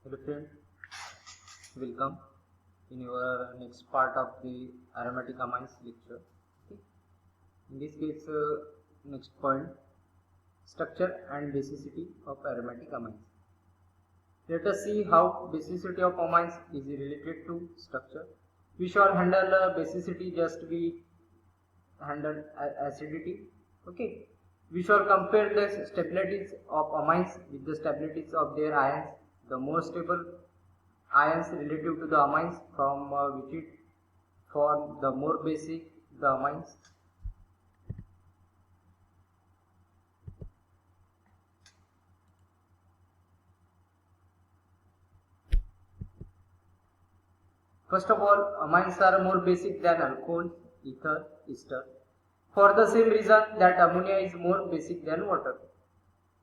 Hello friend, welcome in your next part of the aromatic amines lecture. Okay. In this case, next point, structure and basicity of aromatic amines. Let us see how basicity of amines is related to structure. We shall handle basicity just we handle acidity. Okay. We shall compare the stabilities of amines with the stabilities of their ions. The more stable ions relative to the amines from which it form the more basic the amines. First of all, amines are more basic than alcohols, ether, ester, for the same reason that ammonia is more basic than water.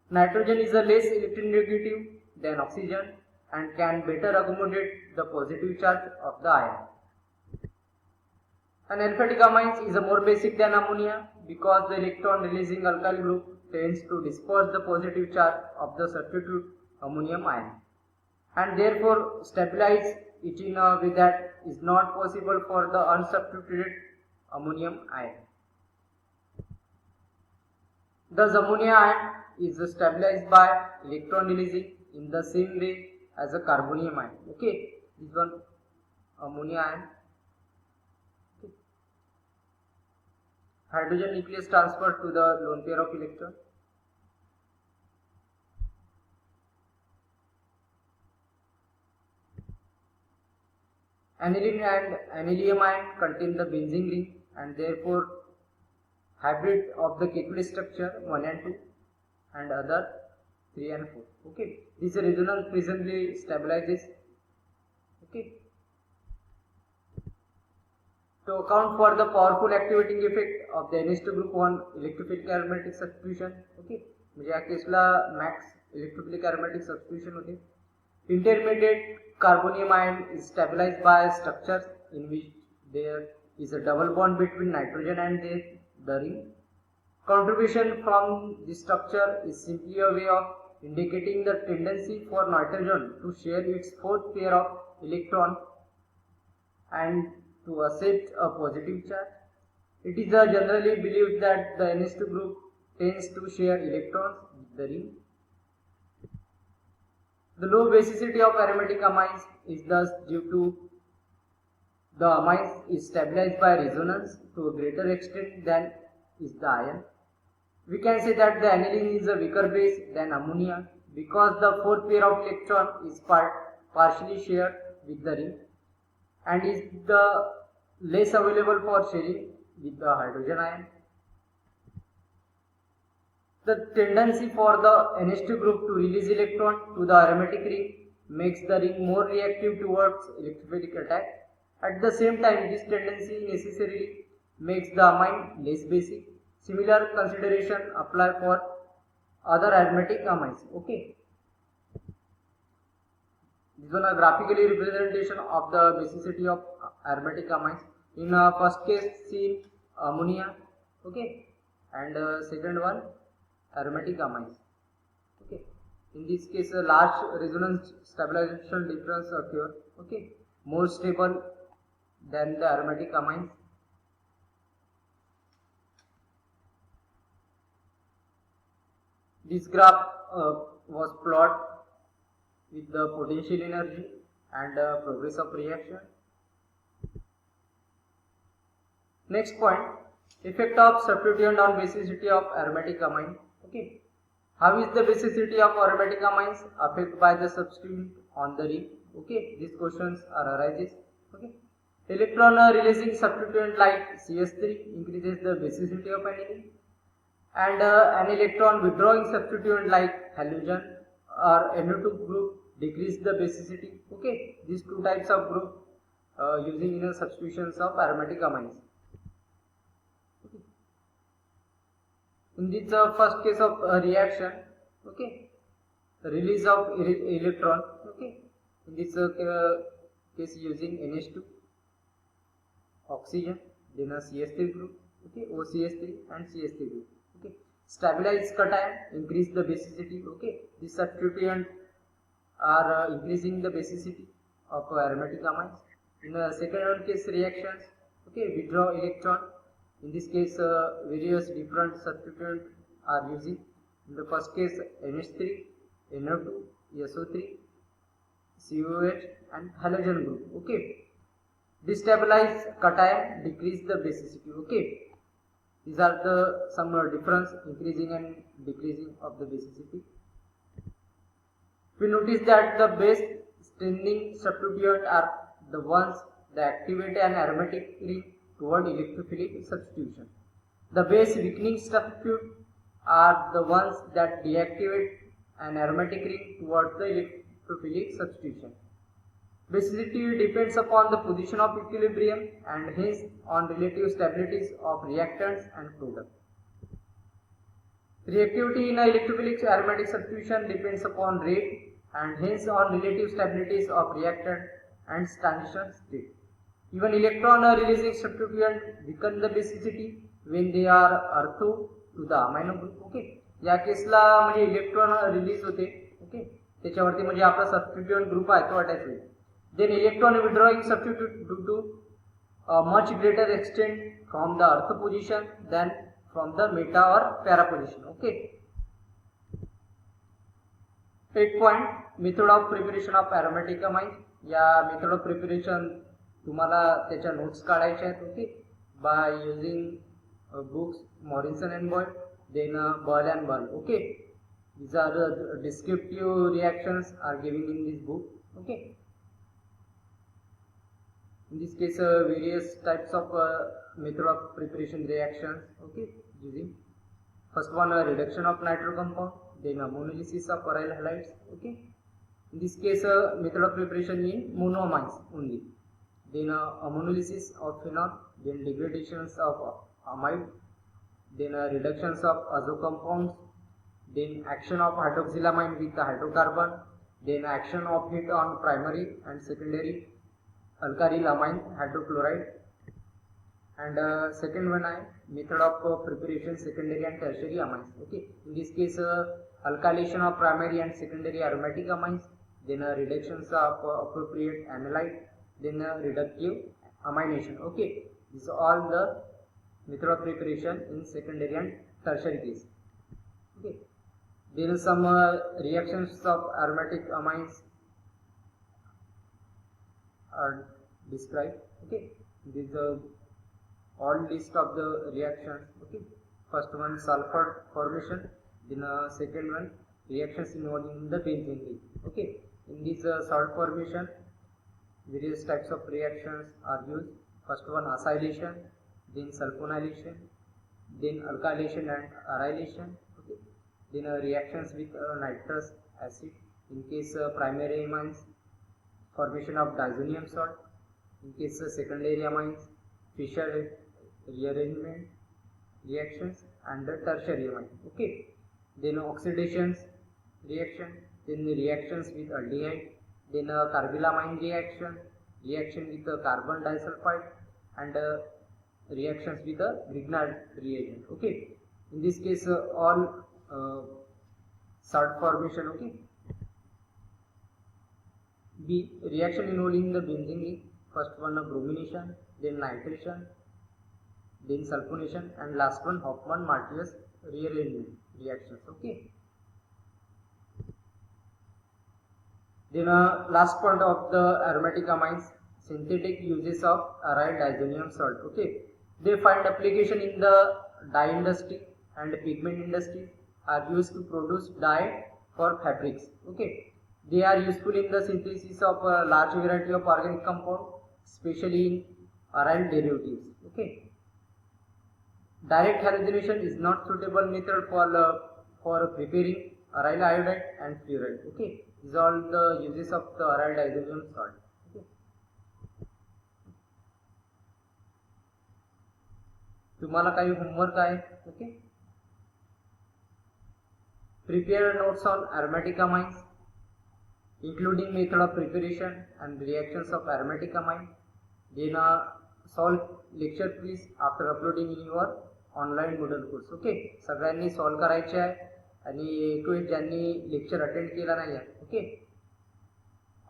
Nitrogen is a less electronegative than oxygen and can better accommodate the positive charge of the ion. An aliphatic amines is a more basic than ammonia because the electron releasing alkyl group tends to disperse the positive charge of the substitute ammonium ion and therefore stabilize it in a way that is not possible for the unsubstituted ammonium ion. Thus ammonia ion is stabilized by electron releasing in the same way as a carbonium ion. Okay, this one ammonia ion. Okay. Hydrogen nucleus transferred to the lone pair of electron. Aniline and anilium ion contain the benzene ring and therefore hybrid of the Kekulé structure 1 and 2 and other 3 and 4. Okay, this resonance presently stabilizes. Okay, to account for the powerful activating effect of the NH2 group on electrophilic aromatic substitution. Okay, म्हणजे या Kesla max electrophilic aromatic substitution होते. Intermediate carbonium ion is stabilized by structures in which there is a double bond between nitrogen and the ring. Contribution from this structure is simply a way of indicating the tendency for nitrogen to share its fourth pair of electron and to accept a positive charge. It is generally believed that the NH2 group tends to share electrons with the ring. The low basicity of aromatic amines is thus due to the amines is stabilized by resonance to a greater extent than is the ion. We can say that the aniline is a weaker base than ammonia because the fourth pair of electron is partially shared with the ring and is the less available for sharing with the hydrogen ion. The tendency for the NH2 group to release electron to the aromatic ring makes the ring more reactive towards electrophilic attack. At the same time, this tendency necessarily makes the amine less basic. Similar consideration apply for other aromatic amines. Okay. This one a graphically representation of the basicity of aromatic amines. In first case, see ammonia. Okay, and second one aromatic amines. Okay, in this case a large resonance stabilization difference occur. Okay, more stable than the aromatic amines. This graph was plotted with the potential energy and progress of reaction. Next point, effect of substituent on basicity of aromatic amine. Okay, how is the basicity of aromatic amines affected by the substituent on the ring? Okay, these questions are arises. Okay, electron releasing substituent like CS3 increases the basicity of aniline, and an electron withdrawing substituent like halogen or NO2 group decrease the basicity. Okay, these two types of group using in substitutions of aromatic amines. In this first case of reaction, okay, release of electron, okay, in this case using NH2, oxygen, then a CS3 group, okay, OCS3 and CS3 group, okay, stabilize cation, increase the basicity, okay, this substituent are increasing the basicity of aromatic amines. In the second one case reactions, okay, withdraw electron. In this case, various different substituents are using. In the first case, NH3, NO2, SO3, COH, and halogen group. Okay, destabilize cation, decrease the basicity. Okay, these are the some difference increasing and decreasing of the basicity. We notice that the base strengthening substituent are the ones that activate an aromatic ring toward electrophilic substitution. The base weakening substitute are the ones that deactivate an aromatic ring towards the electrophilic substitution. Basicity depends upon the position of equilibrium and hence on relative stabilities of reactants and product. Reactivity in electrophilic aromatic substitution depends upon rate and hence on relative stabilities of reactant and transition state. Even electron releasing substituent weaken the basicity when they are ortho to the amino group. Okay, या केसला म्हणजे electron release होते. Okay, त्याच्यावरती म्हणजे आपला सबस्टिट्यूएंट group आहे तो attach होईल. Then electron withdrawing substitute due to a much greater extent from the ortho position than from the meta or para position. Okay. 8 point, method of preparation of aromatic amines. या method of preparation तुम्हाला त्याच्या notes काढायच्या आहेत. Okay, by using books Morrison and Boyd, then Ball and Ball. Okay, these are the descriptive reactions are given in this book. Okay, in this case various types of method of preparation reactions. Okay, using first one reduction of nitro compound, then monolysis of aryl halides. Okay, in this case method of preparation in monoamines only, then monolysis of phenol, then degradations of amide, then reductions of azo compounds, then action of hydroxylamine with the hydrocarbon, then action of heat on primary and secondary alkyl amine hydrochloride, and second one I method of preparation secondary and tertiary amines. Okay, in this case alkylation of primary and secondary aromatic amines, then reductions of appropriate analyte, then reductive amination. Okay, these are all the method of preparation in secondary and tertiary case. Okay, there is some reactions of aromatic amines are described. Okay, this is all list of the reactions. Okay, first one sulfur formation, then second one reactions involving the benzene ring. Okay, in this salt formation various types of reactions are used. First one acylation, then sulfonylation, then alkylation and arylation. Okay, then reactions with nitrous acid in case primary amines, formation of diazonium salt. In case secondary amines, Fischer rearrangement reactions, and the tertiary amine. Okay, then oxidations reaction, then reactions with aldehyde, then carbylamine reaction, reaction with carbon disulfide, and reactions with the Grignard reagent. Okay, in this case all salt formation. Okay, B reaction involving the benzene ring. First one bromination, then nitration, then sulfonation, and last one Hofmann-Martius rearrangement reactions. Okay, then last point of the aromatic amines, synthetic uses of aryl diazonium salt. Okay, they find application in the dye industry and pigment industry, are used to produce dye for fabrics. Okay, they are useful in the synthesis of a large variety of organic compound, especially in aryl derivatives. Okay, direct halogenation is not suitable method for preparing aryl iodide and fluoride. Okay, these are all the uses of the aryl diazonium salt. Okay, तुम्हाला काही homework आहे. Okay, prepare notes on aromatic amines including method of preparation and reactions of aromatic amine. Then solve lecture please after uploading in your online Moodle course. Okay, सगळ्यांनी solve करायचे आहे आणि एक ज्यांनी lecture attend केला नाही आहे. ओके,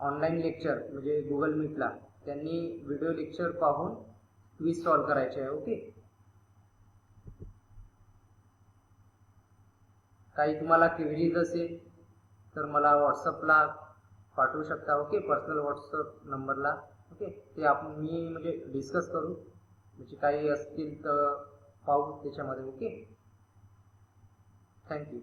ऑनलाईन लेक्चर म्हणजे गुगल मीटला त्यांनी व्हिडिओ लेक्चर पाहून क्विज सॉल्व करायचे आहे. ओके, काही तुम्हाला क्वेरीज असेल तर मला व्हॉट्सअपला पाठवू शकता. ओके, पर्सनल व्हॉट्सअप नंबरला. ओके, ते आपण मी म्हणजे डिस्कस करू, म्हणजे काही असतील तर पाहू त्याच्यामध्ये. Okay, thank you.